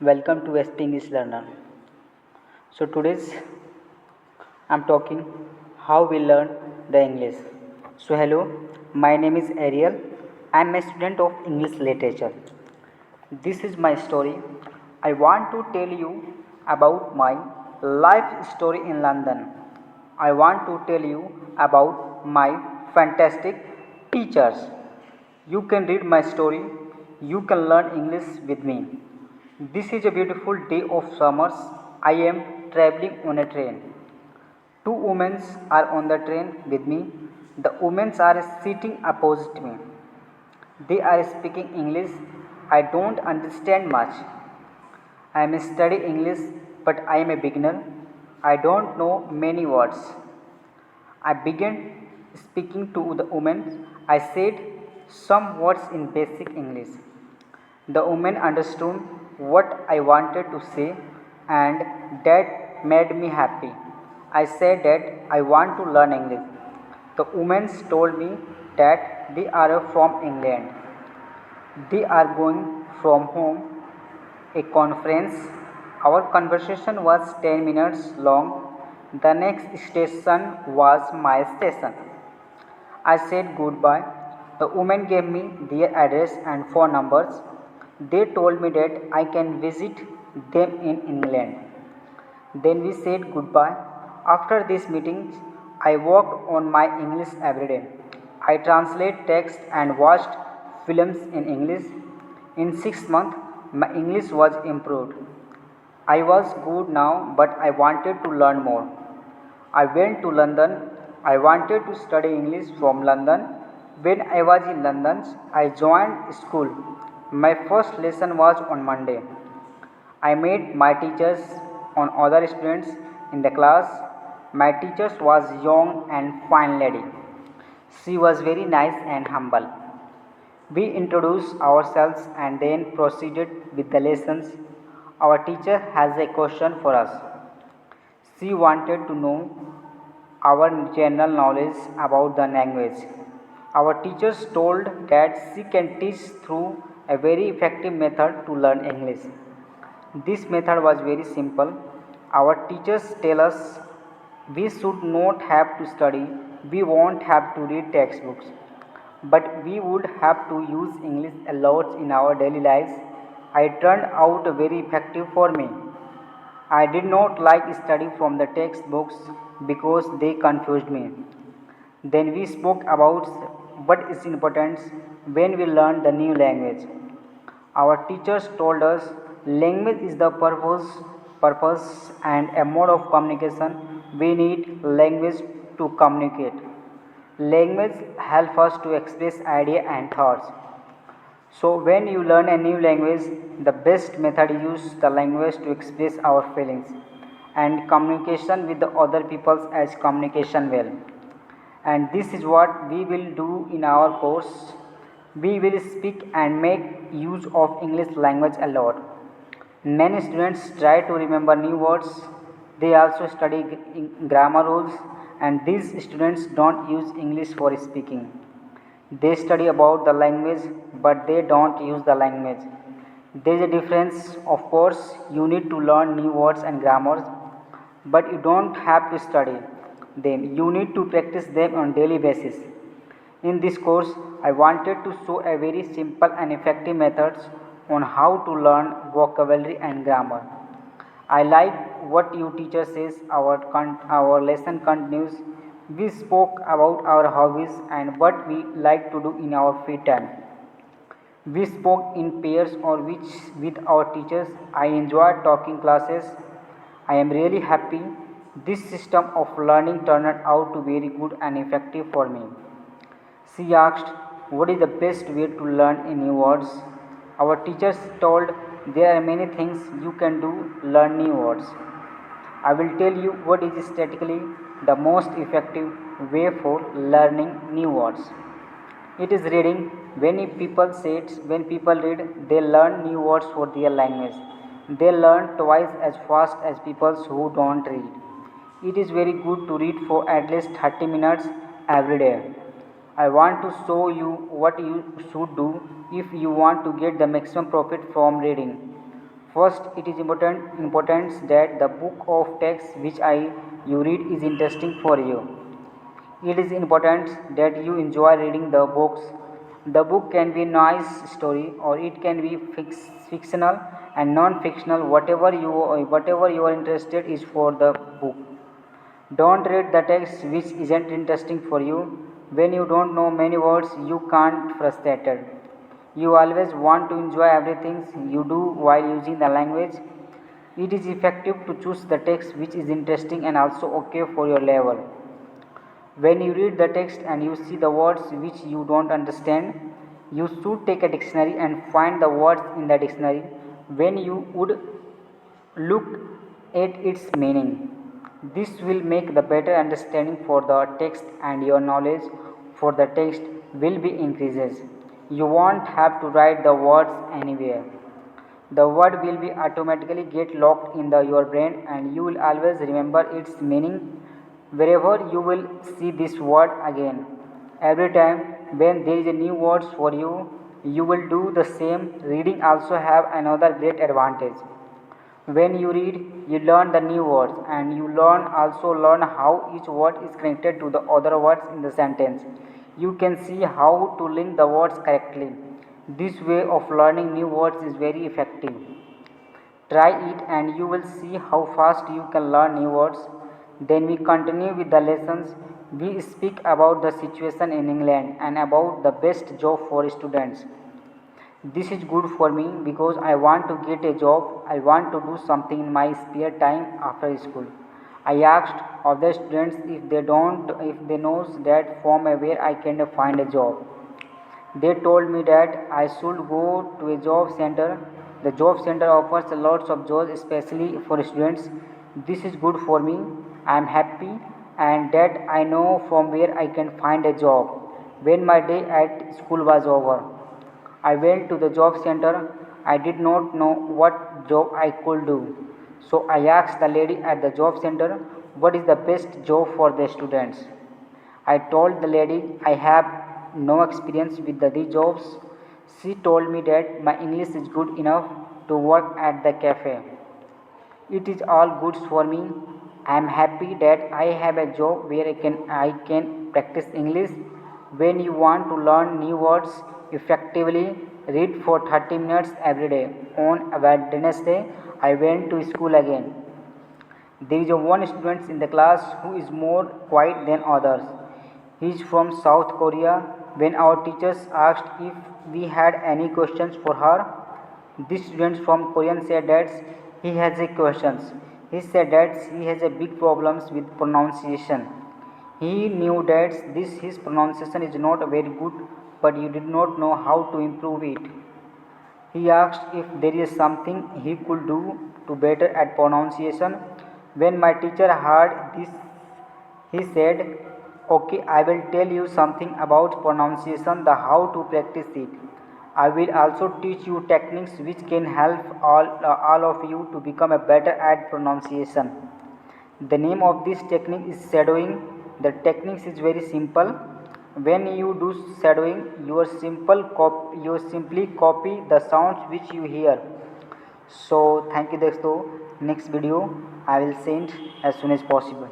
Welcome to SP English Learner. So today's I'm talking how we learn the English. So hello, my name is Ariel. I'm a student of English literature. This is my story. I want to tell you about my life story in London. I want to tell you about my fantastic teachers. You can read my story. You can learn English with me. This is a beautiful day of summers. I am traveling on a train. Two women are on the train with me. The women are sitting opposite me. They are speaking English. I don't understand much. I am studying English, but I am a beginner. I don't know many words. I began speaking to the woman. I said some words in basic English. The woman understood what I wanted to say, and that made me happy. I said that I want to learn English. The women told me that they are from England. They are going from home a conference. Our conversation was 10 minutes long. The next station was my station. I said goodbye. The woman gave me their address and phone numbers. They told me that I can visit them in England. Then we said goodbye. After this meeting, I worked on my English every day. I translate text and watched films in English. In 6 months, my English was improved. I was good now, but I wanted to learn more. I went to London. I wanted to study English from London. When I was in London, I joined school. My first lesson was on Monday. I met my teachers on other students in the class. My teacher was young and fine lady. She was very nice and humble. We introduced ourselves and then proceeded with the lessons. Our teacher has a question for us. She wanted to know our general knowledge about the language. Our teachers told that she can teach through a very effective method to learn English. This method was very simple. Our teachers tell us we should not have to study, we won't have to read textbooks, but we would have to use English a lot in our daily lives. It turned out very effective for me. I did not like studying from the textbooks because they confused me. Then we spoke about what is important when we learn the new language. Our teachers told us language is the purpose and a mode of communication. We need language to communicate. Language help us to express idea and thoughts. So when you learn a new language, the best method use the language to express our feelings and communication with the other people as communication well. And this is what we will do in our course. We will speak and make use of English language a lot. Many students try to remember new words. They also study grammar rules, and these students don't use English for speaking. They study about the language, but they don't use the language. There is a difference, of course. You need to learn new words and grammars, but you don't have to study them. You need to practice them on daily basis. In this course, I wanted to show a very simple and effective methods on how to learn vocabulary and grammar. I like what you teacher says. Our lesson continues. We spoke about our hobbies and what we like to do in our free time. We spoke in pairs or which with our teachers. I enjoyed talking classes. I am really happy. This system of learning turned out to be very good and effective for me. She asked, what is the best way to learn a new words? Our teachers told there are many things you can do learn new words. I will tell you what is statistically the most effective way for learning new words. It is reading. When people read, they learn new words for their language. They learn twice as fast as people who don't read. It is very good to read for at least 30 minutes every day. I want to show you what you should do if you want to get the maximum profit from reading. First, it is important that the book of text which you read is interesting for you. It is important that you enjoy reading the books. The book can be a nice story or it can be fictional and non-fictional. Whatever you are interested is for the book. Don't read the text which isn't interesting for you. When you don't know many words, you can't frustrated. You always want to enjoy everything you do while using the language. It is effective to choose the text which is interesting and also okay for your level. When you read the text and you see the words which you don't understand, you should take a dictionary and find the words in the dictionary. When you would look at its meaning, this will make the better understanding for the text and your knowledge for the text will be increases. You won't have to write the words anywhere. The word will be automatically get locked in your brain and you will always remember its meaning wherever you will see this word again. Every time when there is a new words for you, you will do the same. Reading also have another great advantage. When you read, you learn the new words and you learn how each word is connected to the other words in the sentence. You can see how to link the words correctly. This way of learning new words is very effective. Try it and you will see how fast you can learn new words. Then we continue with the lessons. We speak about the situation in England and about the best job for students. This is good for me because I want to get a job. I want to do something in my spare time after school. I asked other students if they knows that from where I can find a job. They told me that I should go to a job center. The job center offers lots of jobs, especially for students. This is good for me. I am happy and that I know from where I can find a job. When my day at school was over, I went to the job center. I did not know what job I could do. So I asked the lady at the job center, what is the best job for the students? I told the lady I have no experience with these jobs. She told me that my English is good enough to work at the cafe. It is all good for me. I am happy that I have a job where I can practice English. When you want to learn new words effectively, read for 30 minutes every day. On Wednesday, I went to school again. There is one student in the class who is more quiet than others. He is from South Korea. When our teachers asked if we had any questions for her, this student from Korea said that he has a questions. He said that he has a big problems with pronunciation. He knew that his pronunciation is not very good, but he did not know how to improve it. He asked if there is something he could do to better at pronunciation. When my teacher heard this, he said, "Okay, I will tell you something about pronunciation, the how to practice it. I will also teach you techniques which can help all of you to become a better at pronunciation." The name of this technique is shadowing. The technique is very simple. When you do shadowing, you simply copy the sounds which you hear. So thank you दोस्तों. Next video I will send as soon as possible.